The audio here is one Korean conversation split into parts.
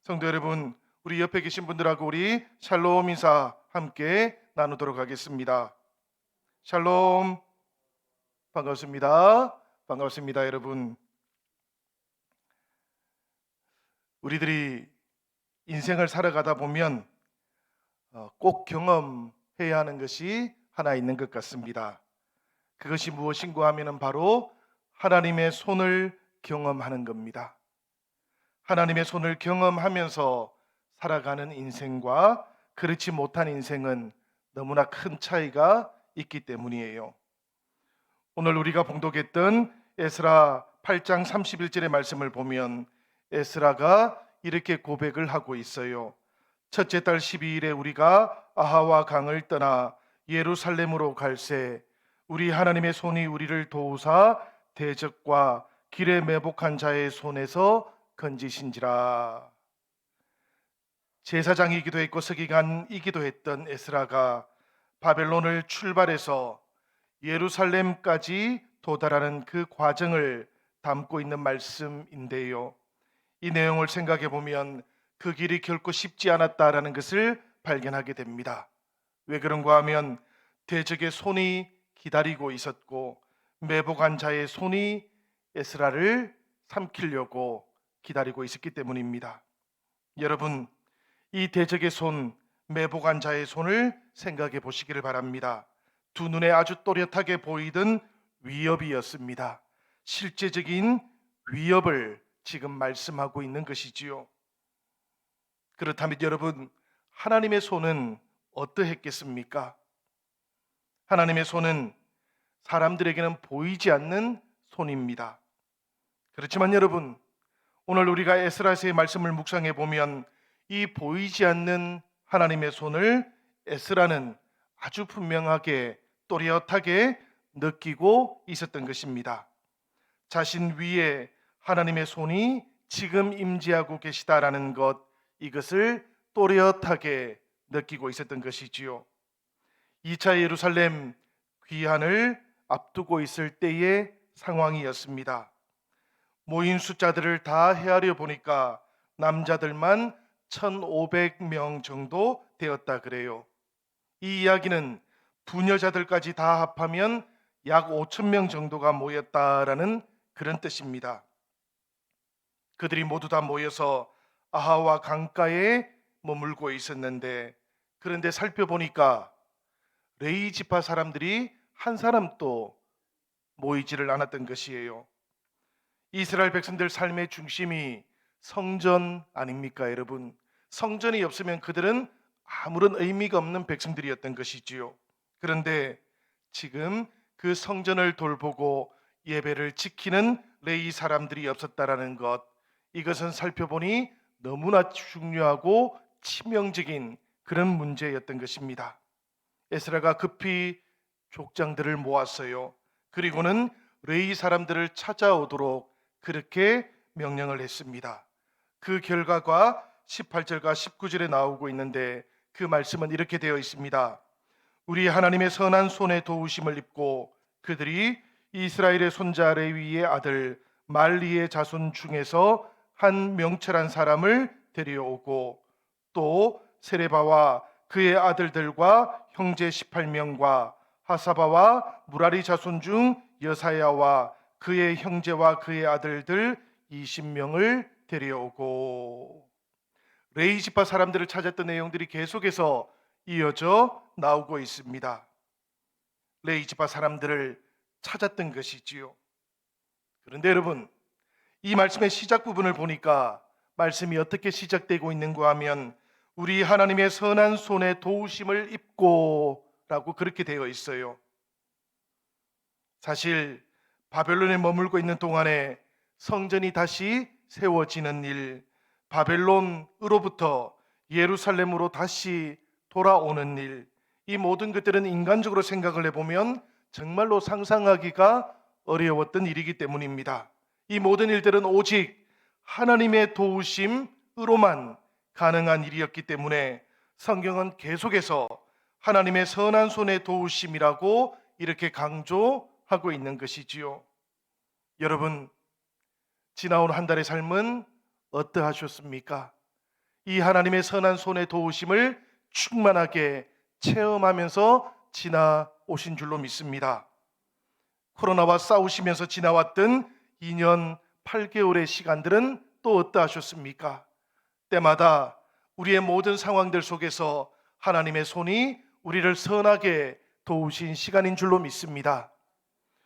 성도 여러분, 우리 옆에 계신 분들하고 우리 샬롬 인사 함께 나누도록 하겠습니다. 샬롬, 반갑습니다. 반갑습니다, 여러분. 우리들이 인생을 살아가다 보면 꼭 경험해야 하는 것이 하나 있는 것 같습니다. 그것이 무엇인가 하면은 바로 하나님의 손을 경험하는 겁니다. 하나님의 손을 경험하면서 살아가는 인생과 그렇지 못한 인생은 너무나 큰 차이가 있기 때문이에요. 오늘 우리가 봉독했던 에스라 8장 31절의 말씀을 보면 에스라가 이렇게 고백을 하고 있어요. 첫째 달 12일에 우리가 아하와 강을 떠나 예루살렘으로 갈새 우리 하나님의 손이 우리를 도우사 대적과 길에 매복한 자의 손에서 건지신지라. 제사장이기도 했고 서기관이기도 했던 에스라가 바벨론을 출발해서 예루살렘까지 도달하는 그 과정을 담고 있는 말씀인데요. 이 내용을 생각해 보면 그 길이 결코 쉽지 않았다라는 것을 발견하게 됩니다. 왜 그런가 하면 대적의 손이 기다리고 있었고 매복한 자의 손이 에스라를 삼키려고 기다리고 있었기 때문입니다. 여러분, 이 대적의 손, 매복한 자의 손을 생각해 보시기를 바랍니다. 두 눈에 아주 또렷하게 보이던 위협이었습니다. 실제적인 위협을 지금 말씀하고 있는 것이지요. 그렇다면 여러분, 하나님의 손은 어떠했겠습니까? 하나님의 손은 사람들에게는 보이지 않는 손입니다. 그렇지만 여러분, 오늘 우리가 에스라서의 말씀을 묵상해 보면 이 보이지 않는 하나님의 손을 에스라는 아주 분명하게 또렷하게 느끼고 있었던 것입니다. 자신 위에 하나님의 손이 지금 임재하고 계시다라는 것, 이것을 또렷하게 느끼고 있었던 것이지요. 2차 예루살렘 귀환을 앞두고 있을 때의 상황이었습니다. 모인 숫자들을 다 헤아려 보니까 남자들만 1,500명 정도 되었다 그래요. 이 이야기는 부녀자들까지 다 합하면 약 5,000명 정도가 모였다라는 그런 뜻입니다. 그들이 모두 다 모여서 아하와 강가에 머물고 있었는데, 그런데 살펴보니까 레위 지파 사람들이 한 사람도 모이지를 않았던 것이에요. 이스라엘 백성들 삶의 중심이 성전 아닙니까, 여러분? 성전이 없으면 그들은 아무런 의미가 없는 백성들이었던 것이지요. 그런데 지금 그 성전을 돌보고 예배를 지키는 레위 사람들이 없었다라는 것, 이것은 살펴보니 너무나 중요하고 치명적인 그런 문제였던 것입니다. 에스라가 급히 족장들을 모았어요. 그리고는 레위 사람들을 찾아오도록 그렇게 명령을 했습니다. 그 결과가 18절과 19절에 나오고 있는데 그 말씀은 이렇게 되어 있습니다. 우리 하나님의 선한 손에 도우심을 입고 그들이 이스라엘의 손자 레위의 아들 말리의 자손 중에서 한 명철한 사람을 데려오고 또 세레바와 그의 아들들과 형제 18명과 하사바와 무라리 자손 중 여사야와 그의 형제와 그의 아들들 20명을 데려오고, 레위 지파 사람들을 찾았던 내용들이 계속해서 이어져 나오고 있습니다. 레위 지파 사람들을 찾았던 것이지요. 그런데 여러분, 이 말씀의 시작 부분을 보니까 말씀이 어떻게 시작되고 있는가 하면 우리 하나님의 선한 손에 도우심을 입고 라고 그렇게 되어 있어요. 사실 바벨론에 머물고 있는 동안에 성전이 다시 세워지는 일, 바벨론으로부터 예루살렘으로 다시 돌아오는 일, 이 모든 것들은 인간적으로 생각을 해보면 정말로 상상하기가 어려웠던 일이기 때문입니다. 이 모든 일들은 오직 하나님의 도우심으로만 가능한 일이었기 때문에 성경은 계속해서 하나님의 선한 손의 도우심이라고 이렇게 강조하고 있는 것이지요. 여러분, 지나온 한 달의 삶은 어떠하셨습니까? 이 하나님의 선한 손의 도우심을 충만하게 체험하면서 지나오신 줄로 믿습니다. 코로나와 싸우시면서 지나왔던 2년 8개월의 시간들은 또 어떠하셨습니까? 때마다 우리의 모든 상황들 속에서 하나님의 손이 우리를 선하게 도우신 시간인 줄로 믿습니다.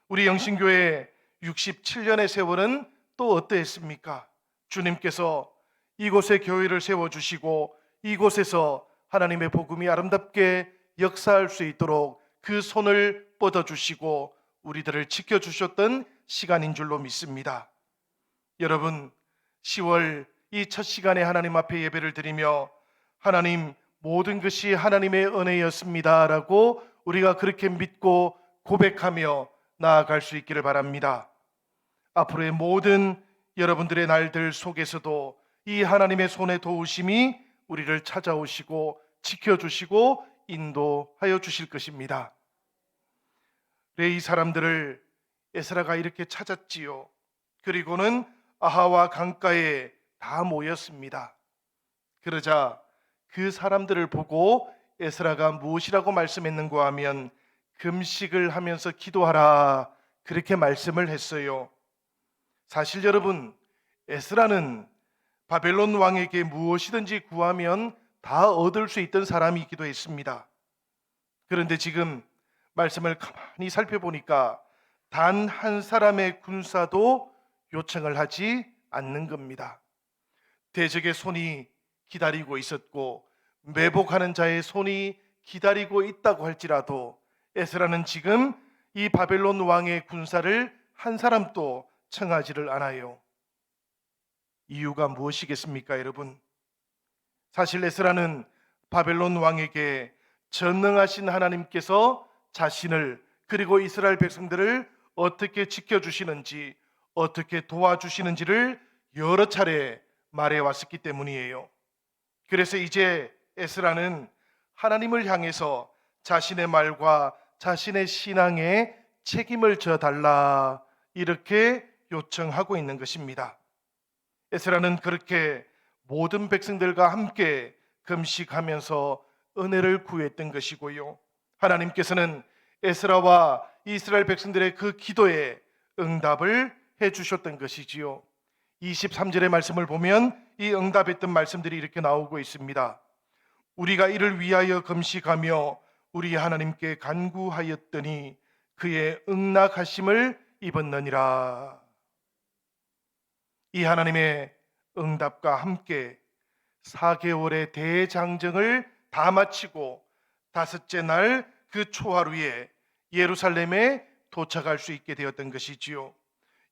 우리 영신교회 67년의 세월은 또 어떠했습니까? 주님께서 이곳에 교회를 세워주시고 이곳에서 하나님의 복음이 아름답게 역사할 수 있도록 그 손을 뻗어주시고 우리들을 지켜주셨던 시간인 줄로 믿습니다. 여러분, 10월 이 첫 시간에 하나님 앞에 예배를 드리며 하나님, 모든 것이 하나님의 은혜였습니다 라고 우리가 그렇게 믿고 고백하며 나아갈 수 있기를 바랍니다. 앞으로의 모든 여러분들의 날들 속에서도 이 하나님의 손의 도우심이 우리를 찾아오시고 지켜주시고 인도하여 주실 것입니다. 이 사람들을 에스라가 이렇게 찾았지요. 그리고는 아하와 강가에 다 모였습니다. 그러자 그 사람들을 보고 에스라가 무엇이라고 말씀했는가 하면 금식을 하면서 기도하라, 그렇게 말씀을 했어요. 사실 여러분, 에스라는 바벨론 왕에게 무엇이든지 구하면 다 얻을 수 있던 사람이기도 했습니다. 그런데 지금 말씀을 가만히 살펴보니까 단 한 사람의 군사도 요청을 하지 않는 겁니다. 대적의 손이 기다리고 있었고 매복하는 자의 손이 기다리고 있다고 할지라도 에스라는 지금 이 바벨론 왕의 군사를 한 사람도 청하지를 않아요. 이유가 무엇이겠습니까, 여러분? 사실 에스라는 바벨론 왕에게 전능하신 하나님께서 자신을 그리고 이스라엘 백성들을 어떻게 지켜주시는지, 어떻게 도와주시는지를 여러 차례 말해왔었기 때문이에요. 그래서 이제 에스라는 하나님을 향해서 자신의 말과 자신의 신앙에 책임을 져달라, 이렇게 요청하고 있는 것입니다. 에스라는 그렇게 모든 백성들과 함께 금식하면서 은혜를 구했던 것이고요, 하나님께서는 에스라와 이스라엘 백성들의 그 기도에 응답을 해주셨던 것이지요. 23절의 말씀을 보면 이 응답했던 말씀들이 이렇게 나오고 있습니다. 우리가 이를 위하여 금식하며 우리 하나님께 간구하였더니 그의 응낙하심을 입었느니라. 이 하나님의 응답과 함께 4개월의 대장정을 다 마치고 다섯째 날 그 초하루에 예루살렘에 도착할 수 있게 되었던 것이지요.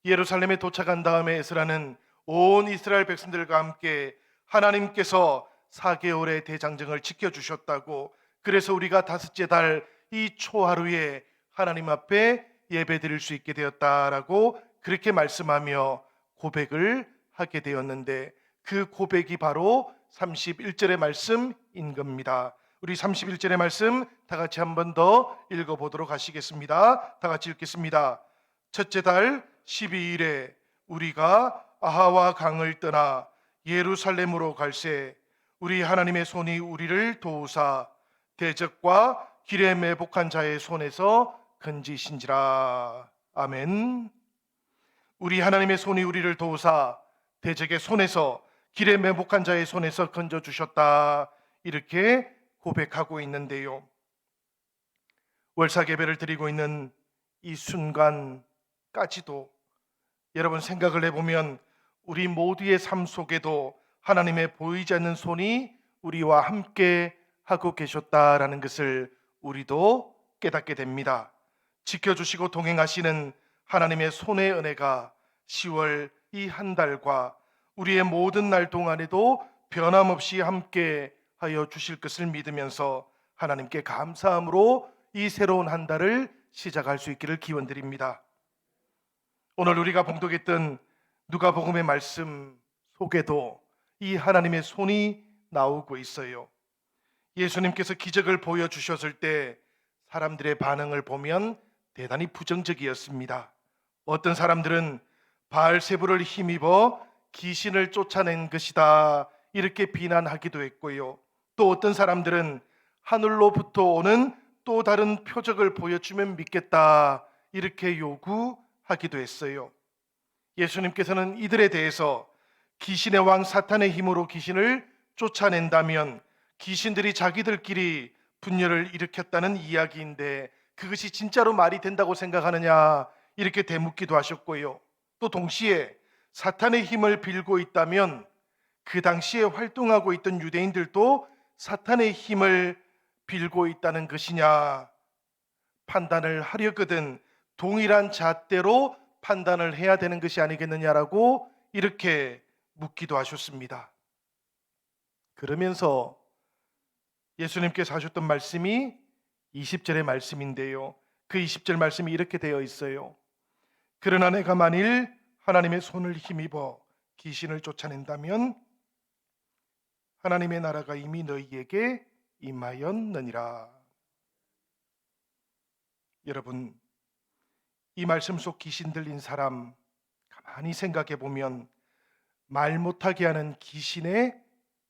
예루살렘에 도착한 다음에 에스라는 온 이스라엘 백성들과 함께 하나님께서 4개월의 대장정을 지켜주셨다고, 그래서 우리가 다섯째 달 이 초하루에 하나님 앞에 예배 드릴 수 있게 되었다라고 그렇게 말씀하며 고백을 하게 되었는데, 그 고백이 바로 31절의 말씀인 겁니다. 우리 31절의 말씀 다 같이 한 번 더 읽어보도록 하시겠습니다. 다 같이 읽겠습니다. 첫째 달 12일에 우리가 아하와 강을 떠나 예루살렘으로 갈새 우리 하나님의 손이 우리를 도우사 대적과 길에 매복한 자의 손에서 건지신지라. 아멘. 우리 하나님의 손이 우리를 도우사 대적의 손에서 길에 매복한 자의 손에서 건져주셨다, 이렇게 고백하고 있는데요, 월사개배를 드리고 있는 이 순간까지도 여러분 생각을 해보면 우리 모두의 삶 속에도 하나님의 보이지 않는 손이 우리와 함께 하고 계셨다라는 것을 우리도 깨닫게 됩니다. 지켜주시고 동행하시는 하나님의 손의 은혜가 10월 이 한 달과 우리의 모든 날 동안에도 변함없이 함께 하여 주실 것을 믿으면서 하나님께 감사함으로 이 새로운 한 달을 시작할 수 있기를 기원드립니다. 오늘 우리가 봉독했던 누가복음의 말씀 속에도 이 하나님의 손이 나오고 있어요. 예수님께서 기적을 보여주셨을 때 사람들의 반응을 보면 대단히 부정적이었습니다. 어떤 사람들은 바알세불을 힘입어 귀신을 쫓아낸 것이다, 이렇게 비난하기도 했고요. 또 어떤 사람들은 하늘로부터 오는 또 다른 표적을 보여주면 믿겠다 이렇게 요구하기도 했어요. 예수님께서는 이들에 대해서 귀신의 왕 사탄의 힘으로 귀신을 쫓아낸다면 귀신들이 자기들끼리 분열을 일으켰다는 이야기인데 그것이 진짜로 말이 된다고 생각하느냐 이렇게 되묻기도 하셨고요. 또 동시에 사탄의 힘을 빌고 있다면 그 당시에 활동하고 있던 유대인들도 사탄의 힘을 빌고 있다는 것이냐 판단을 하려거든 동일한 잣대로 판단을 해야 되는 것이 아니겠느냐라고 이렇게 묻기도 하셨습니다. 그러면서 예수님께서 하셨던 말씀이 20절의 말씀인데요. 그 20절 말씀이 이렇게 되어 있어요. 그러나 내가 만일 하나님의 손을 힘입어 귀신을 쫓아낸다면 하나님의 나라가 이미 너희에게 임하였느니라. 여러분, 이 말씀 속 귀신 들린 사람 가만히 생각해 보면 말 못하게 하는 귀신의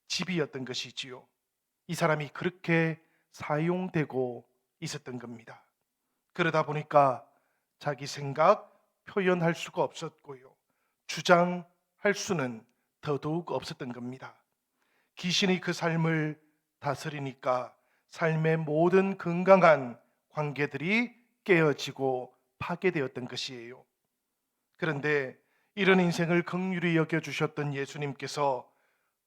집이었던 것이지요. 이 사람이 그렇게 사용되고 있었던 겁니다. 그러다 보니까 자기 생각 표현할 수가 없었고요. 주장할 수는 더더욱 없었던 겁니다. 귀신이 그 삶을 다스리니까 삶의 모든 건강한 관계들이 깨어지고 파괴되었던 것이에요. 그런데 이런 인생을 긍휼히 여겨주셨던 예수님께서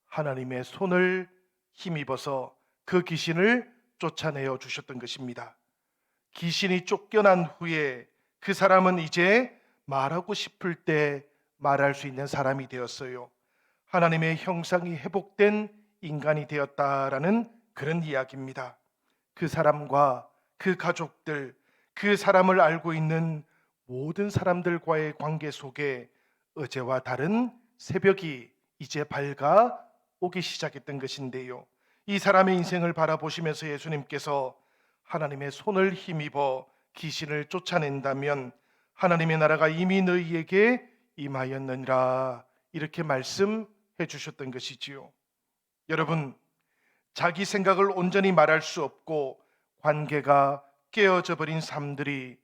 하나님의 손을 힘입어서 그 귀신을 쫓아내어 주셨던 것입니다. 귀신이 쫓겨난 후에 그 사람은 이제 말하고 싶을 때 말할 수 있는 사람이 되었어요. 하나님의 형상이 회복된 인간이 되었다라는 그런 이야기입니다. 그 사람과 그 가족들, 그 사람을 알고 있는 모든 사람들과의 관계 속에 어제와 다른 새벽이 이제 밝아오기 시작했던 것인데요. 이 사람의 인생을 바라보시면서 예수님께서 하나님의 손을 힘입어 귀신을 쫓아낸다면 하나님의 나라가 이미 너희에게 임하였느니라 이렇게 말씀해 주셨던 것이지요. 여러분, 자기 생각을 온전히 말할 수 없고 관계가 깨어져 버린 삶들이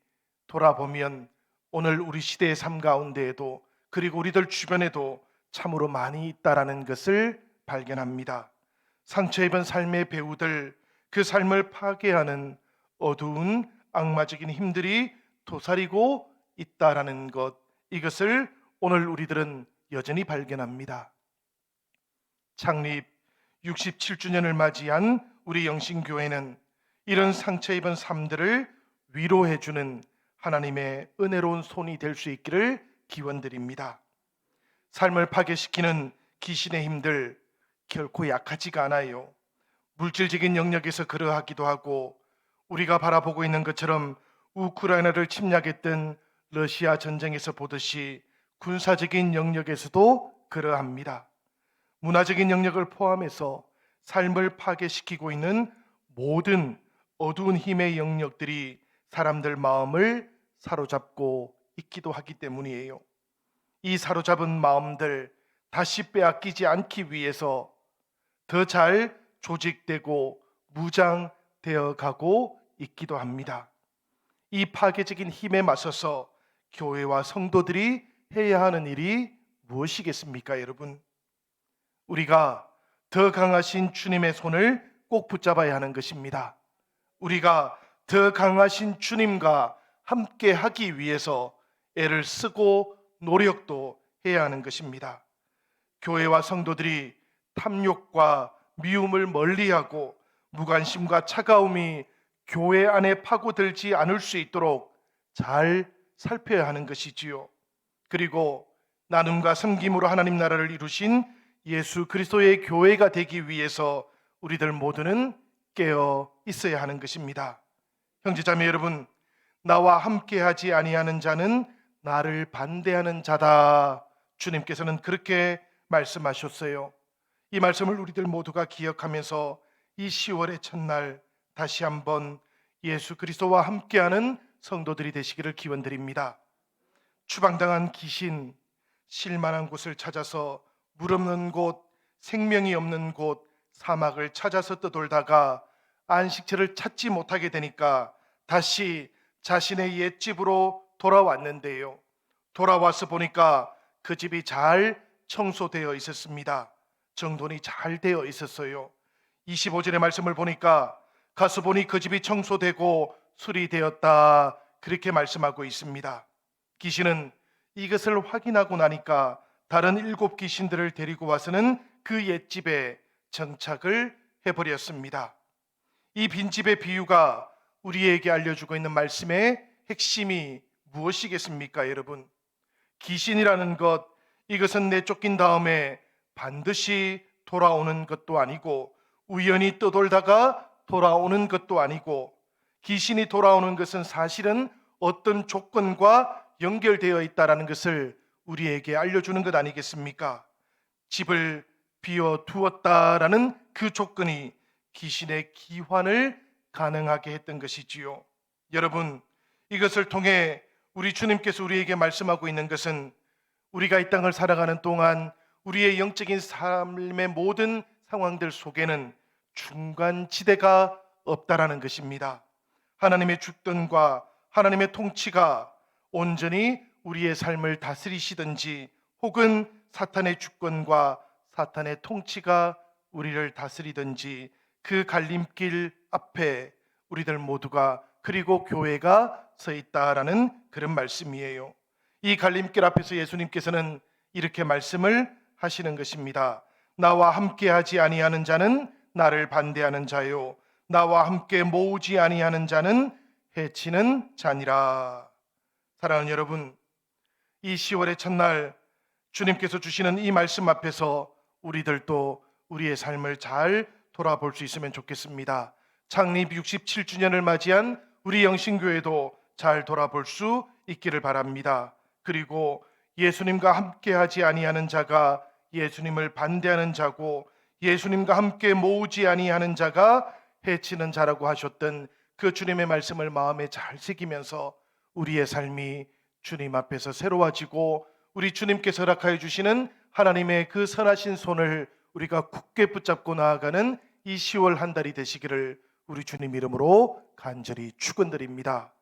돌아보면 오늘 우리 시대의 삶 가운데에도 그리고 우리들 주변에도 참으로 많이 있다라는 것을 발견합니다. 상처 입은 삶의 배우들, 그 삶을 파괴하는 어두운 악마적인 힘들이 도사리고 있다라는 것, 이것을 오늘 우리들은 여전히 발견합니다. 창립 67주년을 맞이한 우리 영신교회는 이런 상처 입은 삶들을 위로해주는 하나님의 은혜로운 손이 될 수 있기를 기원드립니다. 삶을 파괴시키는 귀신의 힘들 결코 약하지가 않아요. 물질적인 영역에서 그러하기도 하고 우리가 바라보고 있는 것처럼 우크라이나를 침략했던 러시아 전쟁에서 보듯이 군사적인 영역에서도 그러합니다. 문화적인 영역을 포함해서 삶을 파괴시키고 있는 모든 어두운 힘의 영역들이 사람들 마음을 사로잡고 있기도 하기 때문이에요. 이 사로잡은 마음들 다시 빼앗기지 않기 위해서 더 잘 조직되고 무장되어 가고 있기도 합니다. 이 파괴적인 힘에 맞서서 교회와 성도들이 해야 하는 일이 무엇이겠습니까, 여러분? 우리가 더 강하신 주님의 손을 꼭 붙잡아야 하는 것입니다. 우리가 더 강하신 주님과 함께 하기 위해서 애를 쓰고 노력도 해야 하는 것입니다. 교회와 성도들이 탐욕과 미움을 멀리하고 무관심과 차가움이 교회 안에 파고들지 않을 수 있도록 잘 살펴야 하는 것이지요. 그리고 나눔과 섬김으로 하나님 나라를 이루신 예수 그리스도의 교회가 되기 위해서 우리들 모두는 깨어 있어야 하는 것입니다. 형제자매 여러분, 나와 함께하지 아니하는 자는 나를 반대하는 자다. 주님께서는 그렇게 말씀하셨어요. 이 말씀을 우리들 모두가 기억하면서 이 10월의 첫날 다시 한번 예수 그리스도와 함께하는 성도들이 되시기를 기원드립니다. 추방당한 귀신, 실만한 곳을 찾아서 물 없는 곳, 생명이 없는 곳 사막을 찾아서 떠돌다가 안식처를 찾지 못하게 되니까 다시 자신의 옛집으로 돌아왔는데요. 돌아와서 보니까 그 집이 잘 청소되어 있었습니다. 정돈이 잘 되어 있었어요. 25절의 말씀을 보니까 가서 보니 그 집이 청소되고 수리되었다, 그렇게 말씀하고 있습니다. 귀신은 이것을 확인하고 나니까 다른 7 귀신들을 데리고 와서는 그 옛집에 정착을 해버렸습니다. 이 빈집의 비유가 우리에게 알려주고 있는 말씀의 핵심이 무엇이겠습니까, 여러분? 귀신이라는 것, 이것은 내쫓긴 다음에 반드시 돌아오는 것도 아니고 우연히 떠돌다가 돌아오는 것도 아니고, 귀신이 돌아오는 것은 사실은 어떤 조건과 연결되어 있다는 것을 우리에게 알려주는 것 아니겠습니까? 집을 비워두었다라는 그 조건이 귀신의 기환을 가능하게 했던 것이지요. 여러분, 이것을 통해 우리 주님께서 우리에게 말씀하고 있는 것은 우리가 이 땅을 살아가는 동안 우리의 영적인 삶의 모든 상황들 속에는 중간지대가 없다라는 것입니다. 하나님의 주권과 하나님의 통치가 온전히 우리의 삶을 다스리시든지, 혹은 사탄의 주권과 사탄의 통치가 우리를 다스리든지, 그 갈림길 앞에 우리들 모두가, 그리고 교회가 서 있다라는 그런 말씀이에요. 이 갈림길 앞에서 예수님께서는 이렇게 말씀을 하시는 것입니다. 나와 함께하지 아니하는 자는 나를 반대하는 자요, 나와 함께 모으지 아니하는 자는 해치는 자니라. 사랑하는 여러분, 이 10월의 첫날 주님께서 주시는 이 말씀 앞에서 우리들도 우리의 삶을 잘 돌아볼 수 있으면 좋겠습니다. 창립 67주년을 맞이한 우리 영신교회도 잘 돌아볼 수 있기를 바랍니다. 그리고 예수님과 함께하지 아니하는 자가 예수님을 반대하는 자고, 예수님과 함께 모으지 아니하는 자가 해치는 자라고 하셨던 그 주님의 말씀을 마음에 잘 새기면서 우리의 삶이 주님 앞에서 새로워지고, 우리 주님께서 허락하여 주시는 하나님의 그 선하신 손을 우리가 굳게 붙잡고 나아가는 이 10월 한 달이 되시기를 우리 주님 이름으로 간절히 축원드립니다.